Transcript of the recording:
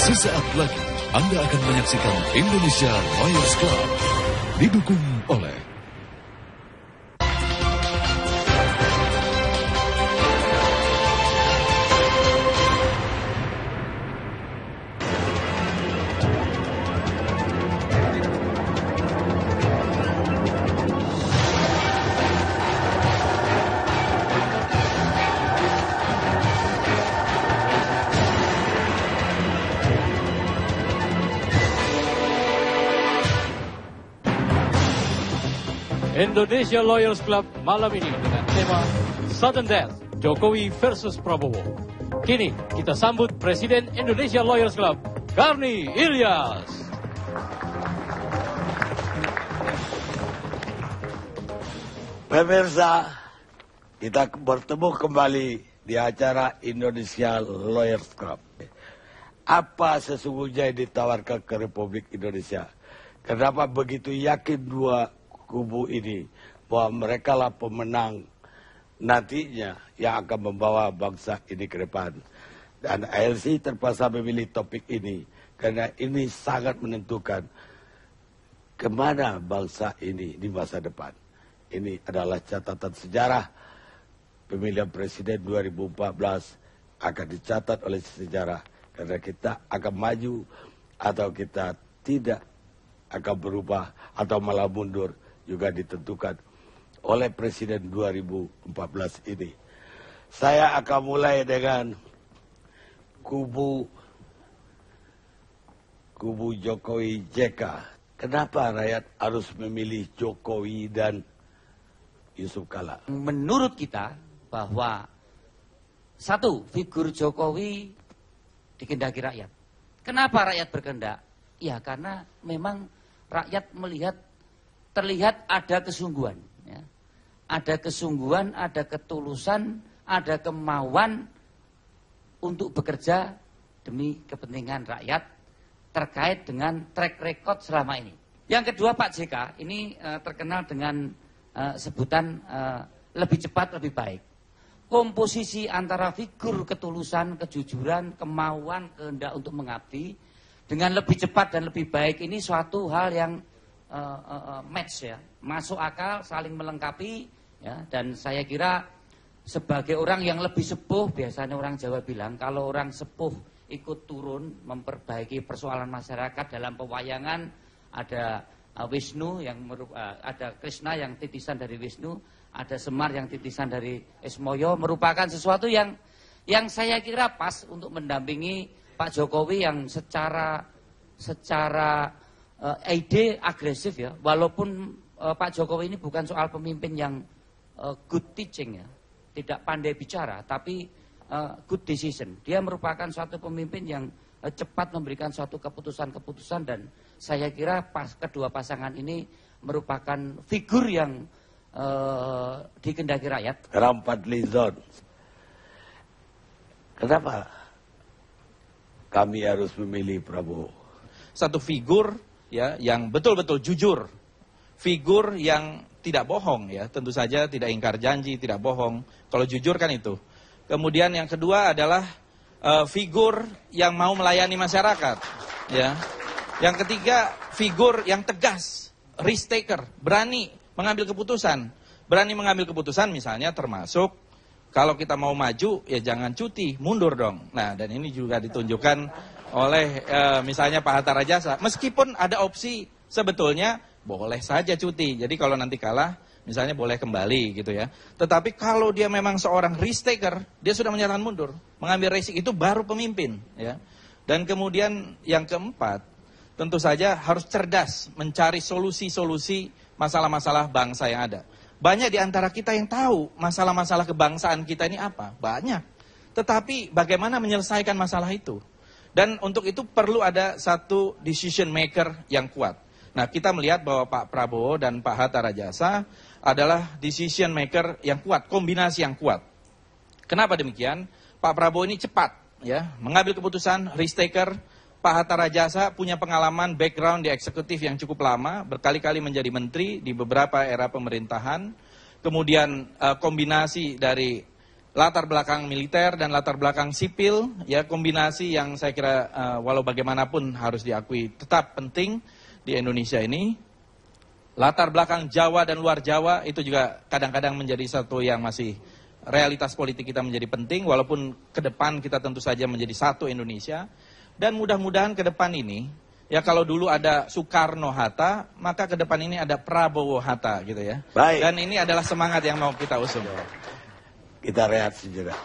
Sesaat lagi Anda akan menyaksikan Indonesia Lions Club didukung oleh Indonesia Lawyers Club malam ini dengan tema Sudden Death, Jokowi versus Prabowo. Kini kita sambut Presiden Indonesia Lawyers Club, Karni Ilyas. Pemirsa, kita bertemu kembali di acara Indonesia Lawyers Club. Apa sesungguhnya yang ditawarkan ke Republik Indonesia? Kenapa begitu yakin dua kubu ini bahwa mereka lah pemenang nantinya yang akan membawa bangsa ini ke depan. Dan ALC terpaksa memilih topik ini karena ini sangat menentukan kemana bangsa ini di masa depan. Ini adalah catatan sejarah. Pemilihan Presiden 2014 akan dicatat oleh sejarah karena kita akan maju atau kita tidak akan berubah atau malah mundur juga ditentukan oleh Presiden 2014 ini. Saya akan mulai dengan kubu Jokowi JK. Kenapa rakyat harus memilih Jokowi dan Yusuf Kala? Menurut kita bahwa satu, figur Jokowi dikehendaki rakyat. Kenapa rakyat berkehendak? Ya karena memang rakyat terlihat ada kesungguhan, ya. Ada kesungguhan, ada ketulusan, ada kemauan untuk bekerja demi kepentingan rakyat terkait dengan track record selama ini. Yang kedua, Pak JK ini terkenal dengan sebutan lebih cepat, lebih baik. Komposisi antara figur ketulusan, kejujuran, kemauan, kehendak untuk mengabdi dengan lebih cepat dan lebih baik ini suatu hal yang match, ya, masuk akal, saling melengkapi, ya. Dan saya kira sebagai orang yang lebih sepuh, biasanya orang Jawa bilang kalau orang sepuh ikut turun memperbaiki persoalan masyarakat dalam pewayangan, ada Wisnu yang ada Krishna yang titisan dari Wisnu, ada Semar yang titisan dari Ismoyo, merupakan sesuatu yang saya kira pas untuk mendampingi Pak Jokowi yang secara ide agresif, ya, walaupun Pak Jokowi ini bukan soal pemimpin yang good teaching, ya, tidak pandai bicara, tapi good decision. Dia merupakan suatu pemimpin yang cepat memberikan suatu keputusan-keputusan dan saya kira kedua pasangan ini merupakan figur yang dikehendaki rakyat. Rampat Lizon. Kenapa kami harus memilih Prabowo? Satu figur, ya, yang betul-betul jujur, figur yang tidak bohong, ya, tentu saja tidak ingkar janji, tidak bohong. Kalau jujur kan itu. Kemudian yang kedua adalah figur yang mau melayani masyarakat, ya. Yang ketiga, figur yang tegas, risk taker, berani mengambil keputusan. Berani mengambil keputusan misalnya termasuk kalau kita mau maju ya jangan cuti, mundur dong. Nah, dan ini juga ditunjukkan oleh misalnya Pak Hatta Rajasa. Meskipun ada opsi sebetulnya boleh saja cuti. Jadi kalau nanti kalah misalnya boleh kembali gitu ya. Tetapi kalau dia memang seorang risk taker, dia sudah menyatakan mundur, mengambil resiko, itu baru pemimpin, ya. Dan kemudian yang keempat, tentu saja harus cerdas mencari solusi-solusi masalah-masalah bangsa yang ada. Banyak di antara kita yang tahu masalah-masalah kebangsaan kita ini apa, banyak. Tetapi bagaimana menyelesaikan masalah itu? Dan untuk itu perlu ada satu decision maker yang kuat. Nah, kita melihat bahwa Pak Prabowo dan Pak Hatta Rajasa adalah decision maker yang kuat, kombinasi yang kuat. Kenapa demikian? Pak Prabowo ini cepat, ya, mengambil keputusan, risk taker. Pak Hatta Rajasa punya pengalaman background di eksekutif yang cukup lama, berkali-kali menjadi menteri di beberapa era pemerintahan. Kemudian kombinasi dari latar belakang militer dan latar belakang sipil, ya kombinasi yang saya kira walau bagaimanapun harus diakui tetap penting di Indonesia ini. Latar belakang Jawa dan luar Jawa itu juga kadang-kadang menjadi satu yang masih realitas politik kita menjadi penting, walaupun ke depan kita tentu saja menjadi satu Indonesia. Dan mudah-mudahan ke depan ini, ya kalau dulu ada Soekarno-Hatta, maka ke depan ini ada Prabowo-Hatta gitu ya. Baik. Dan ini adalah semangat yang mau kita usung. Kita rehat sejenak.